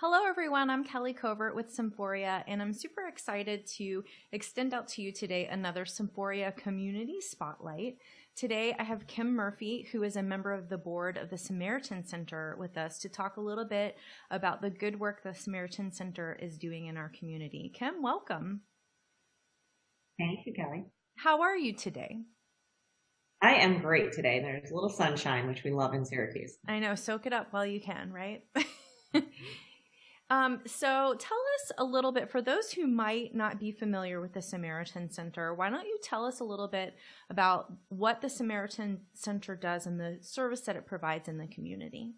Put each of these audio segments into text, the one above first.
Hello, everyone. I'm Kelly Covert with Symphoria, and I'm super excited to extend out to you today another Symphoria Community Spotlight. Today, I have Kim Murphy, who is a member of the board of the Samaritan Center, with us to talk a little bit about the good work the Samaritan Center is doing in our community. Kim, welcome. Thank you, Kelly. How are you today? I am great today. There's a little sunshine, which we love in Syracuse. I know, soak it up while you can, right? So tell us a little bit, for those who might not be familiar with the Samaritan Center, why don't you tell us a little bit about what the Samaritan Center does and the service that it provides in the community?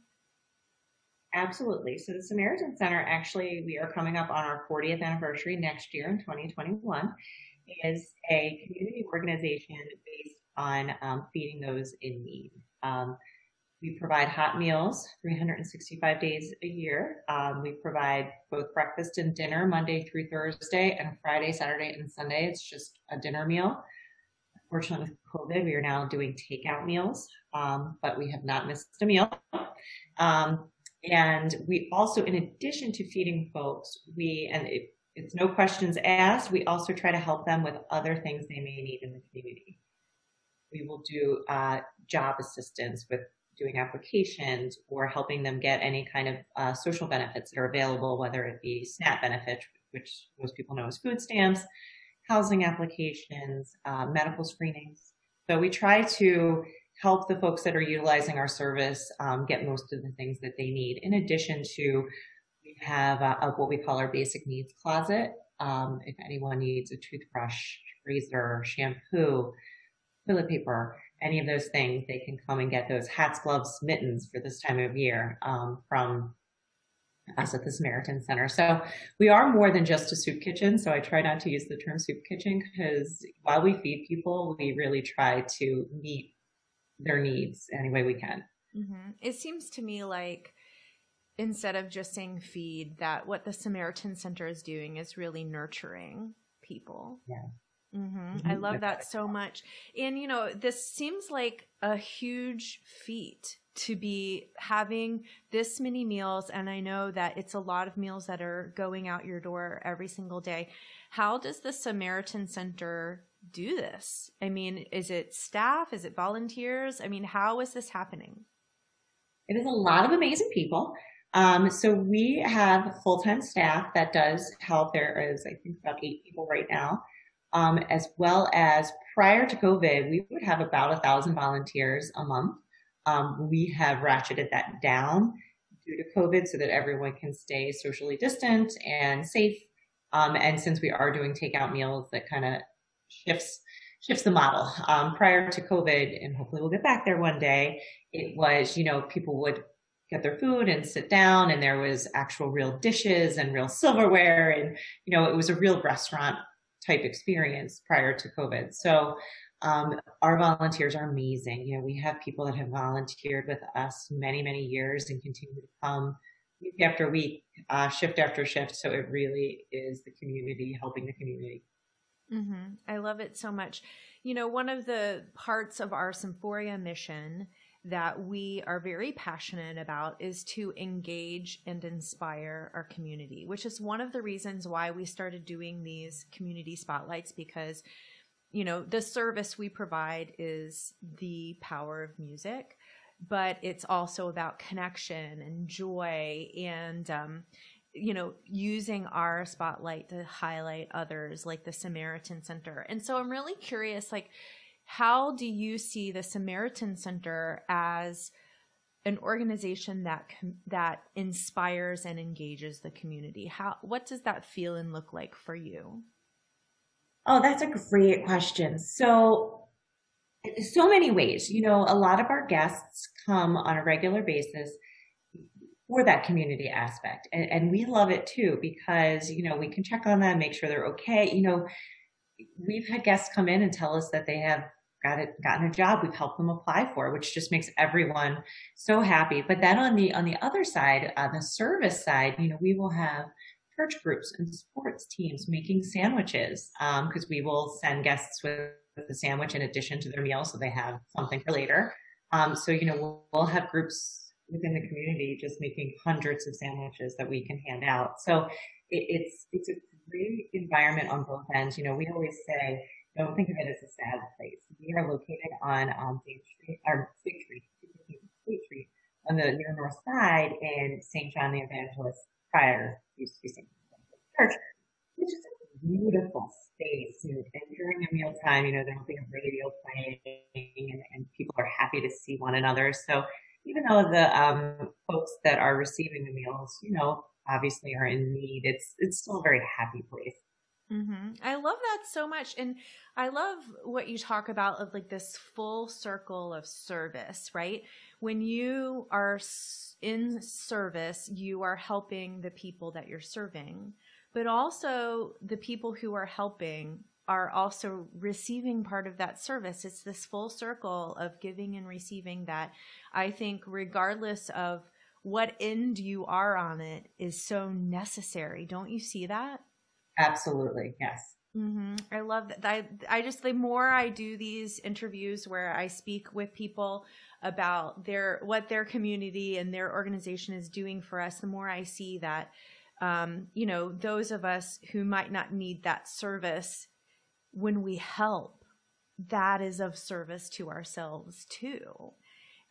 Absolutely. So the Samaritan Center, actually, we are coming up on our 40th anniversary next year in 2021, is a community organization based on feeding those in need. We provide hot meals 365 days a year. We provide both breakfast and dinner Monday through Thursday, and Friday, Saturday, and Sunday. It's just a dinner meal. Unfortunately, with COVID, we are now doing takeout meals, but we have not missed a meal. And we also, in addition to feeding folks, it's no questions asked, we also try to help them with other things they may need in the community. We will do job assistance with doing applications or helping them get any kind of social benefits that are available, whether it be SNAP benefits, which most people know as food stamps, housing applications, medical screenings. So we try to help the folks that are utilizing our service get most of the things that they need. In addition to, we have what we call our basic needs closet. If anyone needs a toothbrush, razor, shampoo, toilet paper, any of those things, they can come and get those hats, gloves, mittens for this time of year from us at the Samaritan Center. So we are more than just a soup kitchen. So I try not to use the term soup kitchen because while we feed people, we really try to meet their needs any way we can. Mm-hmm. It seems to me like instead of just saying feed, that what the Samaritan Center is doing is really nurturing people. Yeah. Mm-hmm. I love that so much. And, this seems like a huge feat to be having this many meals. And I know that it's a lot of meals that are going out your door every single day. How does the Samaritan Center do this? I mean, is it staff? Is it volunteers? I mean, how is this happening? It is a lot of amazing people. So we have full-time staff that does help. There is, I think, about 8 people right now. As well as prior to COVID, we would have about 1,000 volunteers a month. We have ratcheted that down due to COVID so that everyone can stay socially distant and safe. And since we are doing takeout meals, that kind of shifts the model. Prior to COVID, and hopefully we'll get back there one day, it was, people would get their food and sit down, and there was actual real dishes and real silverware, and, it was a real restaurant type experience prior to COVID. So our volunteers are amazing. We have people that have volunteered with us many, many years and continue to come week after week, shift after shift. So it really is the community helping the community. Mm-hmm. I love it so much. One of the parts of our Symphoria mission that we are very passionate about is to engage and inspire our community, which is one of the reasons why we started doing these community spotlights, because, the service we provide is the power of music, but it's also about connection and joy and, using our spotlight to highlight others like the Samaritan Center. And so I'm really curious, how do you see the Samaritan Center as an organization that inspires and engages the community? What does that feel and look like for you? Oh, that's a great question. So many ways. A lot of our guests come on a regular basis for that community aspect. And we love it too, because, we can check on them, make sure they're okay. We've had guests come in and tell us that they have gotten a job we've helped them apply for, which just makes everyone so happy. But then on the other side, the service side, we will have church groups and sports teams making sandwiches, because we will send guests with a sandwich in addition to their meal, so they have something for later. So we'll have groups within the community just making hundreds of sandwiches that we can hand out. So it's a great environment on both ends. We always say, don't think of it as a sad place. We are located on State Street, State Street, on the near north side in St. John the Evangelist, prior used to be St. John Church, which is a beautiful space. And during a mealtime, there'll be a radio playing, and people are happy to see one another. So even though the folks that are receiving the meals, obviously are in need, it's still a very happy place. Mm-hmm. I love that so much. And I love what you talk about of like this full circle of service, right? When you are in service, you are helping the people that you're serving, but also the people who are helping are also receiving part of that service. It's this full circle of giving and receiving that I think, regardless of what end you are on it, is so necessary. Don't you see that? Absolutely. Yes. Mm-hmm. I love that. I just, the more I do these interviews where I speak with people about what their community and their organization is doing for us, the more I see that, those of us who might not need that service, when we help, that is of service to ourselves too.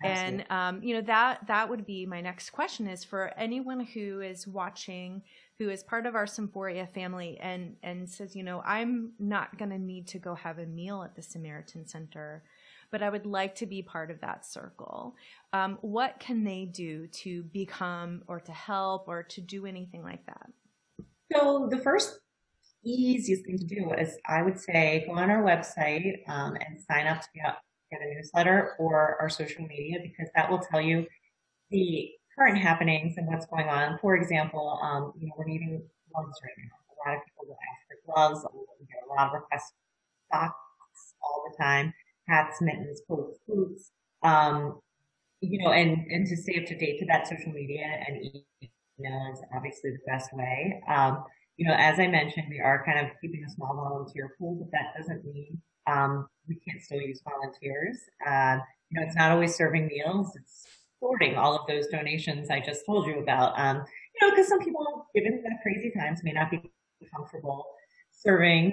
Absolutely. And, that would be my next question, is for anyone who is watching, who is part of our Symphoria family and says, I'm not going to need to go have a meal at the Samaritan Center, but I would like to be part of that circle. What can they do to become or to help or to do anything like that? So the first easiest thing to do is, I would say, go on our website and sign up to get a newsletter or our social media, because that will tell you the current happenings and what's going on. For example, we're needing gloves right now. A lot of people will ask for gloves. We get a lot of requests for socks all the time, hats, mittens, coats, boots. And to stay up to date to that, social media and email is obviously the best way. As I mentioned, we are kind of keeping a small volunteer pool, but that doesn't mean we can't still use volunteers. It's not always serving meals. It's supporting all of those donations I just told you about. Because some people, given the crazy times, may not be comfortable serving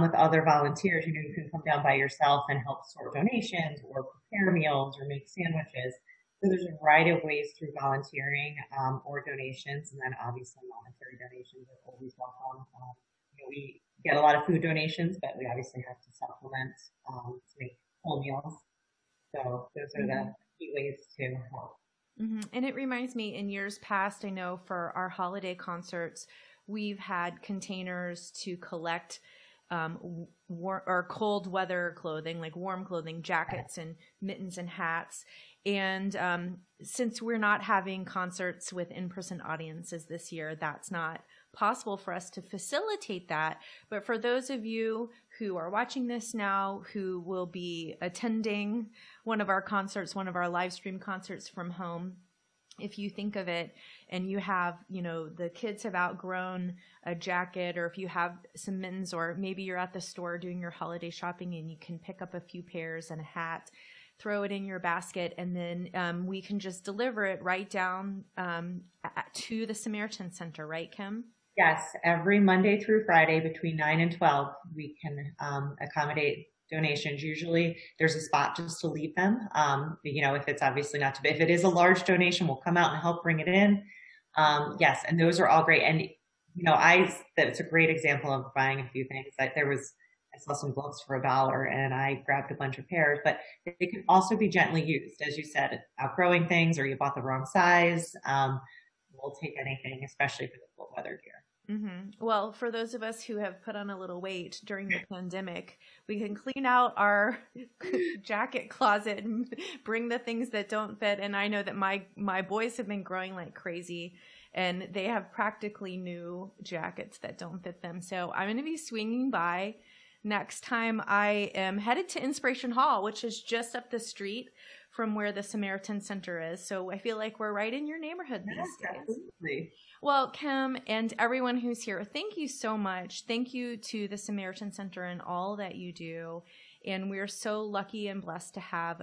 with other volunteers. You can come down by yourself and help sort donations or prepare meals or make sandwiches. So there's a variety of ways through volunteering or donations, and then obviously monetary donations are always welcome. We get a lot of food donations, but we obviously have to supplement to make whole meals. So those are the key ways to help. Mm-hmm. And it reminds me, in years past, I know for our holiday concerts, we've had containers to collect or cold weather clothing, like warm clothing, jackets and mittens and hats. And since we're not having concerts with in-person audiences this year, that's not possible for us to facilitate that. But for those of you who are watching this now, who will be attending one of our concerts, one of our live stream concerts from home, if you think of it and you have, the kids have outgrown a jacket, or if you have some mittens, or maybe you're at the store doing your holiday shopping and you can pick up a few pairs and a hat, throw it in your basket, and then we can just deliver it right down to the Samaritan Center, right, Kim? Yes, every Monday through Friday between 9 and 12, we can accommodate donations. Usually there's a spot just to leave them. If it's obviously not too big. If it is a large donation, we'll come out and help bring it in. Yes, and those are all great. And, that's a great example of buying a few things. I saw some gloves for $1 and I grabbed a bunch of pairs, but they can also be gently used. As you said, outgrowing things, or you bought the wrong size. We'll take anything, especially for the cold weather gear. Mm-hmm. Well, for those of us who have put on a little weight during the pandemic, we can clean out our jacket closet and bring the things that don't fit. And I know that my boys have been growing like crazy, and they have practically new jackets that don't fit them. So I'm going to be swinging by next time I am headed to Inspiration Hall, which is just up the street from where the Samaritan Center is. So I feel like we're right in your neighborhood these days. Absolutely. Well, Kim and everyone who's here, thank you so much. Thank you to the Samaritan Center and all that you do. And we're so lucky and blessed to have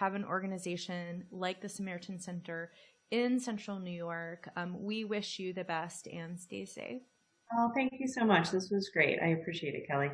an organization like the Samaritan Center in Central New York. We wish you the best and stay safe. Oh, thank you so much. This was great. I appreciate it, Kelly.